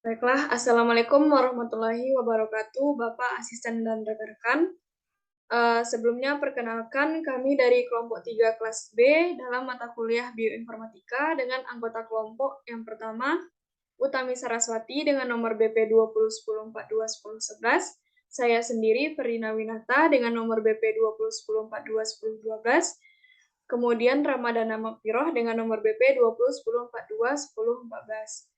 Baiklah, Assalamualaikum warahmatullahi wabarakatuh, Bapak Asisten dan rekan-rekan. Sebelumnya perkenalkan kami dari kelompok 3 kelas B dalam mata kuliah Bioinformatika dengan anggota kelompok yang pertama, Utami Saraswati dengan nomor BP 2010421011, saya sendiri Ferina Winata dengan nomor BP 2010421012, kemudian Ramadana Makfiroh dengan nomor BP 2010421014.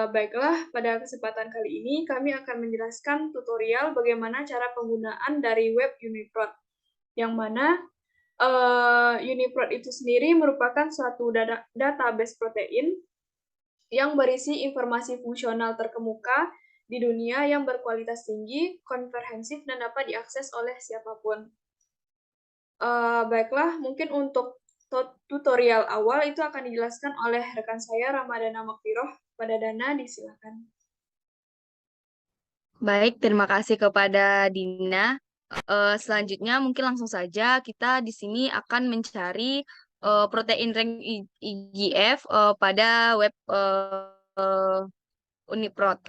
Baiklah, pada kesempatan kali ini kami akan menjelaskan tutorial bagaimana cara penggunaan dari web Uniprot, yang mana Uniprot itu sendiri merupakan suatu database protein yang berisi informasi fungsional terkemuka di dunia yang berkualitas tinggi, komprehensif, dan dapat diakses oleh siapapun. Baiklah, mungkin untuk tutorial awal itu akan dijelaskan oleh rekan saya Ramadana Makfiroh. Pada Dana, disilakan. Baik, terima kasih kepada Dina. Selanjutnya mungkin langsung saja kita di sini akan mencari protein rank IGF pada web Uniprot.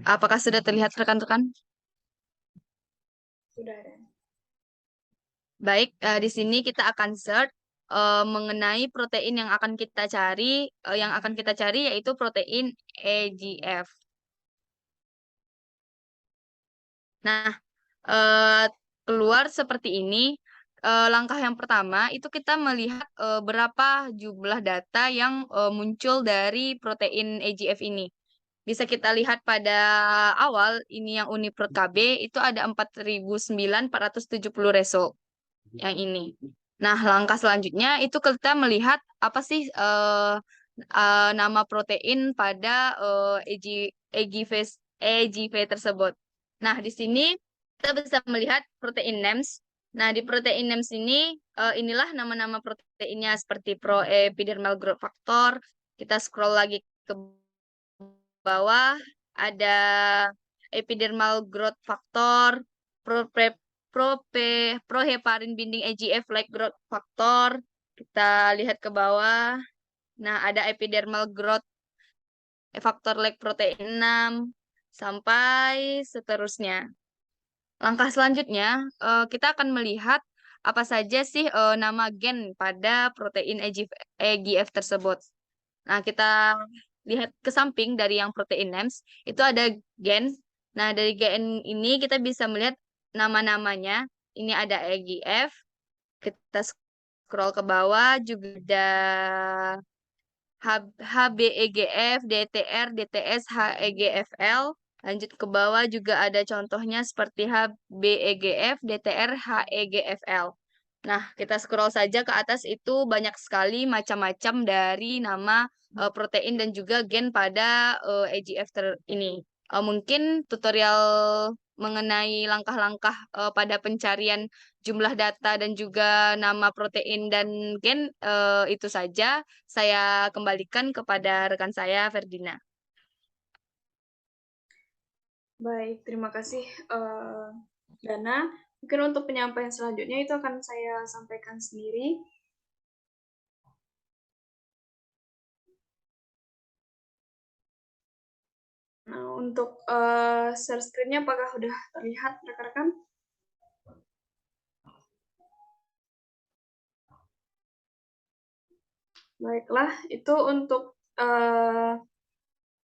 Apakah sudah terlihat rekan-rekan? Sudah ada. Baik, di sini kita akan search mengenai protein yang akan kita cari. Yang akan kita cari yaitu protein EGF. Nah, keluar seperti ini. Langkah yang pertama itu kita melihat berapa jumlah data yang muncul dari protein EGF ini. Bisa kita lihat pada awal ini yang Uniprot KB itu ada 4.970 result yang ini. Nah, langkah selanjutnya itu kita melihat apa sih nama protein pada EGV tersebut. Nah, di sini kita bisa melihat protein names. Nah, di protein names ini inilah nama-nama proteinnya seperti proepidermal growth factor. Kita scroll lagi ke bawah, ada epidermal growth factor, proheparin binding EGF like growth factor. Kita lihat ke bawah. Nah, ada epidermal growth faktor like protein 6 sampai seterusnya. Langkah selanjutnya, kita akan melihat apa saja sih nama gen pada protein EGF tersebut. Nah, kita lihat ke samping dari yang protein names, itu ada gen. Nah, dari gen ini kita bisa melihat nama-namanya. Ini ada EGF. Kita scroll ke bawah, juga ada HBEGF, DTR, DTS, HEGFL. Lanjut ke bawah juga ada contohnya seperti HBEGF, DTR, HEGFL. Nah, kita scroll saja ke atas itu banyak sekali macam-macam dari nama protein dan juga gen pada EGF ini. Mungkin tutorial mengenai langkah-langkah pada pencarian jumlah data dan juga nama protein dan gen itu saja. Saya kembalikan kepada rekan saya, Ferdina. Baik, terima kasih Dana. Mungkin untuk penyampaian selanjutnya itu akan saya sampaikan sendiri. Nah, untuk share screen-nya apakah sudah terlihat rekan-rekan? Baiklah, itu untuk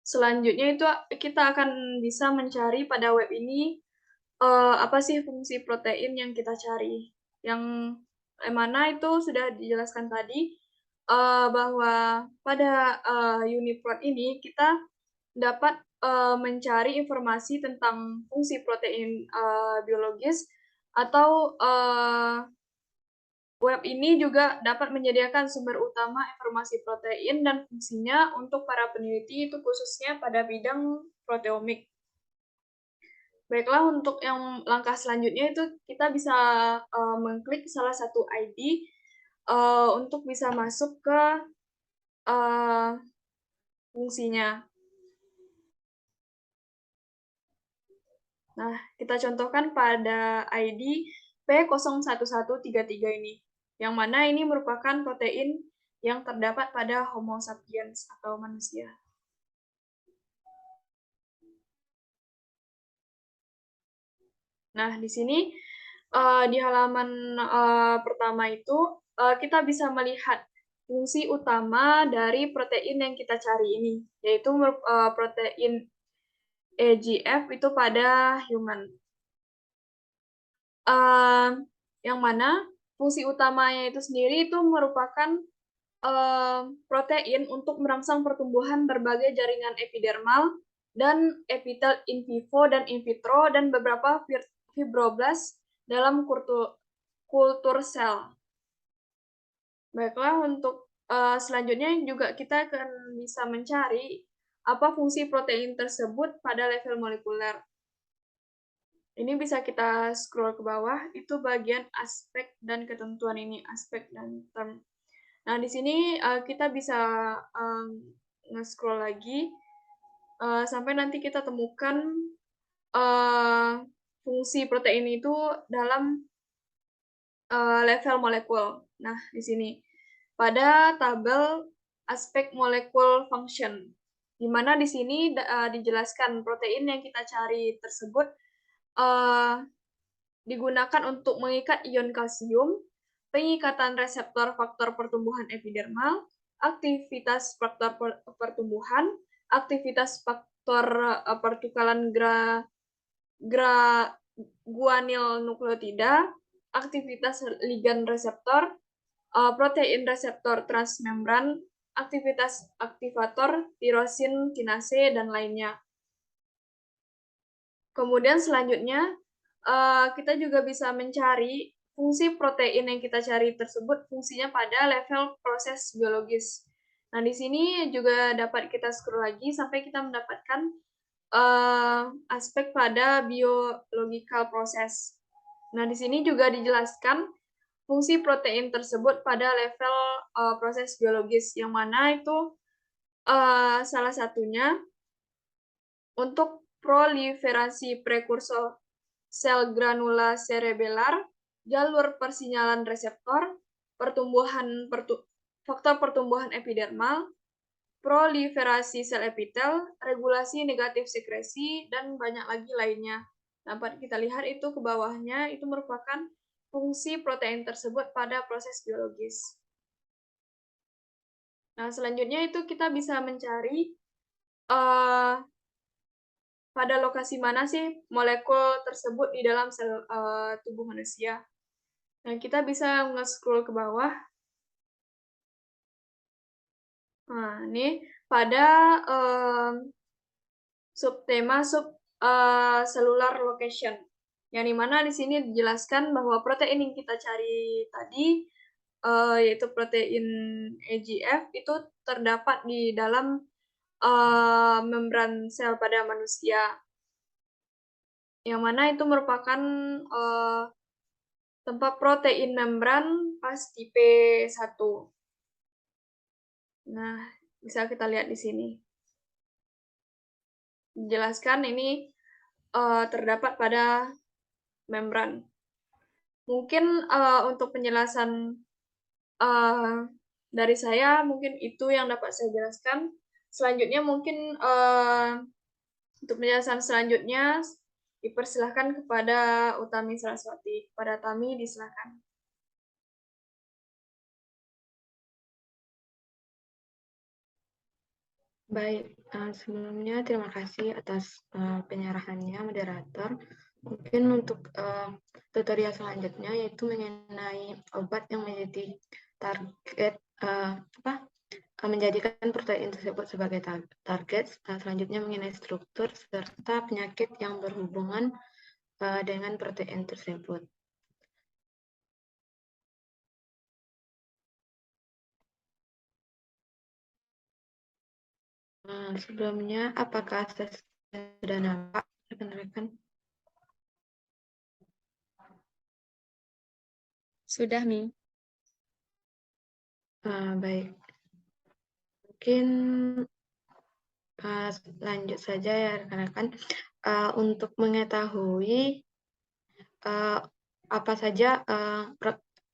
selanjutnya itu kita akan bisa mencari pada web ini apa sih fungsi protein yang kita cari. Yang mana itu sudah dijelaskan tadi bahwa pada Uniprot ini kita dapat mencari informasi tentang fungsi protein biologis atau web ini juga dapat menyediakan sumber utama informasi protein dan fungsinya untuk para peneliti itu khususnya pada bidang proteomik. Baiklah, untuk yang langkah selanjutnya itu kita bisa mengklik salah satu ID untuk bisa masuk ke fungsinya. Nah, kita contohkan pada ID P01133 ini, yang mana ini merupakan protein yang terdapat pada Homo sapiens atau manusia. Nah, di sini di halaman pertama itu kita bisa melihat fungsi utama dari protein yang kita cari ini, yaitu protein EGF itu pada human. Yang mana fungsi utamanya itu sendiri itu merupakan protein untuk merangsang pertumbuhan berbagai jaringan epidermal dan epitel in vivo dan in vitro dan beberapa fibroblast dalam kultur sel. Baiklah, untuk selanjutnya juga kita akan bisa mencari apa fungsi protein tersebut pada level molekuler. Ini bisa kita scroll ke bawah, itu bagian aspek dan ketentuan ini, aspek dan term. Nah, di sini kita bisa nge-scroll lagi sampai nanti kita temukan fungsi protein itu dalam level molekul. Nah, di sini pada tabel aspek molekul function, di mana di sini dijelaskan protein yang kita cari tersebut digunakan untuk mengikat ion kalsium, pengikatan reseptor faktor pertumbuhan epidermal, aktivitas faktor pertumbuhan, aktivitas faktor pertukaran guanil nukleotida, aktivitas ligan reseptor, protein reseptor transmembran, aktivitas aktivator, tirosin kinase, dan lainnya. Kemudian selanjutnya, kita juga bisa mencari fungsi protein yang kita cari tersebut fungsinya pada level proses biologis. Nah, di sini juga dapat kita scroll lagi sampai kita mendapatkan aspek pada biological proses. Nah, di sini juga dijelaskan fungsi protein tersebut pada level proses biologis, yang mana itu salah satunya untuk proliferasi prekursor sel granula cerebellar, jalur persinyalan reseptor, faktor pertumbuhan epidermal, proliferasi sel epitel, regulasi negatif sekresi, dan banyak lagi lainnya. Dapat kita lihat itu ke bawahnya, itu merupakan fungsi protein tersebut pada proses biologis. Nah, selanjutnya itu kita bisa mencari pada lokasi mana sih molekul tersebut di dalam sel tubuh manusia. Nah, kita bisa nge-scroll ke bawah. Nah, ini pada subtema cellular location, yang dimana di sini dijelaskan bahwa protein yang kita cari tadi, yaitu protein EGF, itu terdapat di dalam membran sel pada manusia, yang mana itu merupakan tempat protein membran pas tipe 1. Nah, bisa kita lihat di sini. Dijelaskan ini terdapat pada membran. Mungkin untuk penjelasan dari saya, mungkin itu yang dapat saya jelaskan. Selanjutnya mungkin untuk penjelasan selanjutnya dipersilahkan kepada Utami Saraswati. Kepada Tami disilahkan. Baik, sebelumnya terima kasih atas penyerahannya, moderator. Mungkin untuk tutorial selanjutnya yaitu mengenai obat yang menjadi target menjadikan protein tersebut sebagai target. Selanjutnya mengenai struktur serta penyakit yang berhubungan dengan protein tersebut. Sebelumnya, apakah sudah nampak rekan-rekan? Sudah, Mi. Baik. Mungkin lanjut saja ya rekan-rekan. Untuk mengetahui apa saja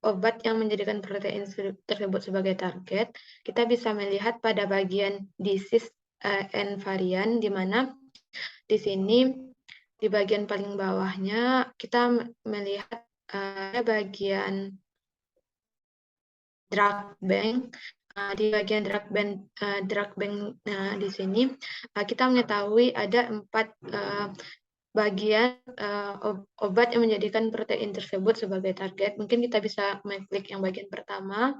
obat yang menjadikan protein tersebut sebagai target, kita bisa melihat pada bagian disease and variant, di mana di sini di bagian paling bawahnya kita melihat bagian drug bank. Di bagian drug bank di sini kita mengetahui ada 4 bagian obat yang menjadikan protein tersebut sebagai target. Mungkin kita bisa mengklik yang bagian pertama.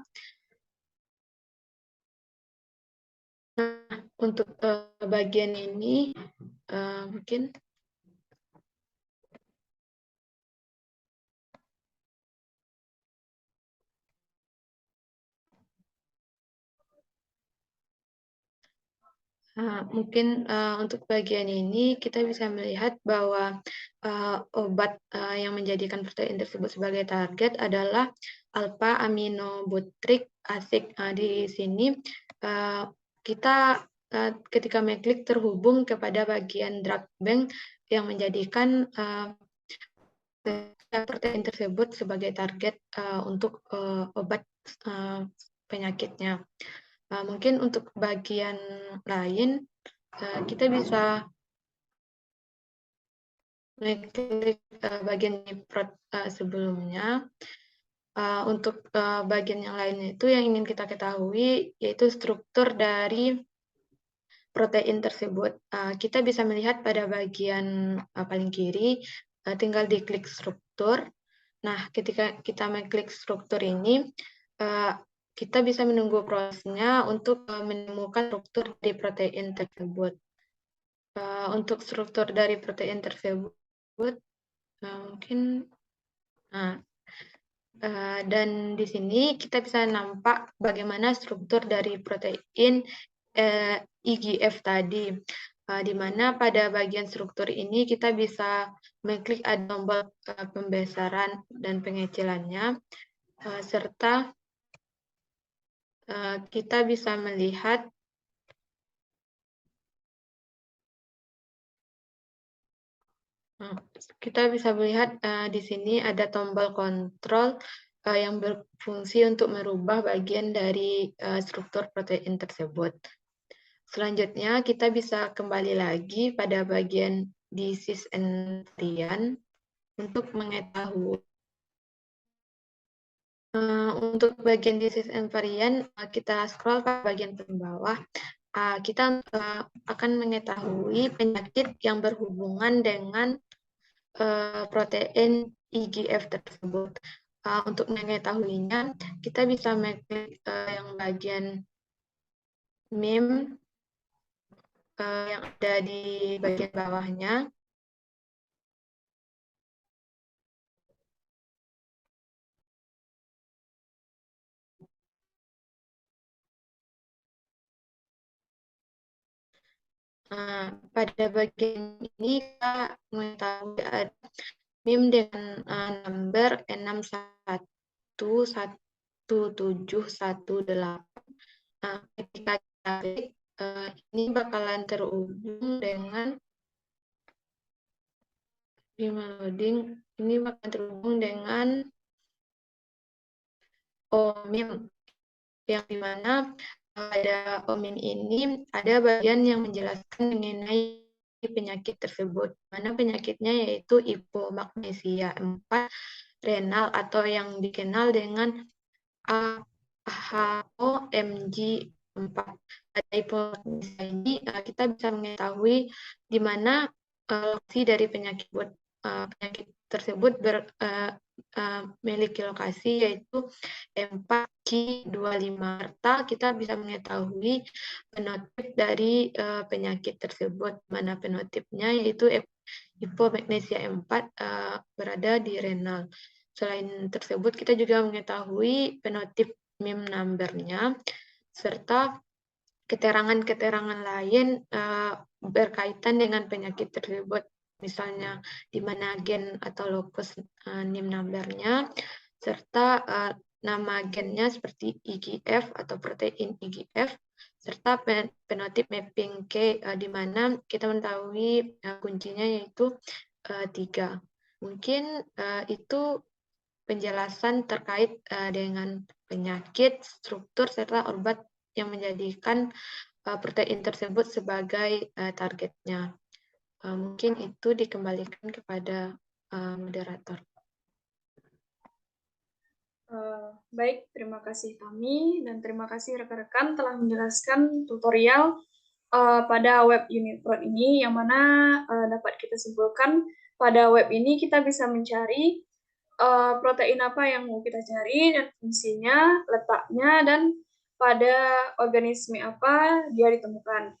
Nah, untuk bagian ini mungkin untuk bagian ini kita bisa melihat bahwa obat yang menjadikan protein tersebut sebagai target adalah alpha aminobutyric acid. Di sini kita ketika mengklik terhubung kepada bagian drug bank yang menjadikan protein tersebut sebagai target untuk obat penyakitnya. Mungkin untuk bagian lain kita bisa mengklik bagian NIPROT sebelumnya. Untuk bagian yang lain itu yang ingin kita ketahui yaitu struktur dari protein tersebut. Kita bisa melihat pada bagian paling kiri, tinggal diklik struktur. Nah, ketika kita mengklik struktur ini, kita bisa menunggu prosesnya untuk menemukan struktur dari protein tersebut. Untuk struktur dari protein tersebut, mungkin, dan di sini kita bisa nampak bagaimana struktur dari protein IGF tadi, di mana pada bagian struktur ini kita bisa mengklik ada tombol pembesaran dan pengecilannya, serta kita bisa melihat di sini ada tombol kontrol yang berfungsi untuk merubah bagian dari struktur protein tersebut. Selanjutnya kita bisa kembali lagi pada bagian disease and variant untuk mengetahui untuk bagian disease and variant, kita scroll ke bagian paling bawah. Kita akan mengetahui penyakit yang berhubungan dengan protein IGF tersebut. Untuk mengetahuinya, kita bisa mengklik yang bagian MIM yang ada di bagian bawahnya. Pada bagian ini kita mengetahui ada MIM dengan number 611718. Ketika kita klik, ini bakalan terhubung dengan OMIM, yang dimana pada OMIM ini ada bagian yang menjelaskan mengenai penyakit tersebut, mana penyakitnya yaitu hipomagnesia 4 renal atau yang dikenal dengan AHOMG 4. Pada hipomagnesia ini kita bisa mengetahui di mana lokasi dari penyakit tersebut memiliki lokasi yaitu 4Q25, serta kita bisa mengetahui fenotip dari penyakit tersebut, mana fenotipnya yaitu hipomagnesia 4 berada di renal. Selain tersebut, kita juga mengetahui fenotip MIM number-nya, serta keterangan-keterangan lain berkaitan dengan penyakit tersebut, misalnya di mana gen atau lokus NIM number-nya, serta nama gennya seperti IGF atau protein IGF, serta fenotip mapping K, di mana kita mengetahui kuncinya yaitu 3. Mungkin itu penjelasan terkait dengan penyakit, struktur, serta obat yang menjadikan protein tersebut sebagai targetnya. Mungkin itu dikembalikan kepada moderator. Baik, terima kasih Tami dan terima kasih rekan-rekan telah menjelaskan tutorial pada web UniProt ini, yang mana dapat kita simpulkan pada web ini kita bisa mencari protein apa yang mau kita cari dan fungsinya, letaknya, dan pada organisme apa dia ditemukan.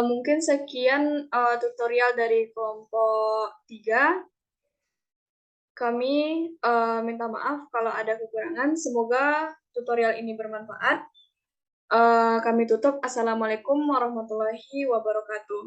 Mungkin sekian tutorial dari kelompok 3. Kami minta maaf kalau ada kekurangan. Semoga tutorial ini bermanfaat. Kami tutup. Assalamualaikum warahmatullahi wabarakatuh.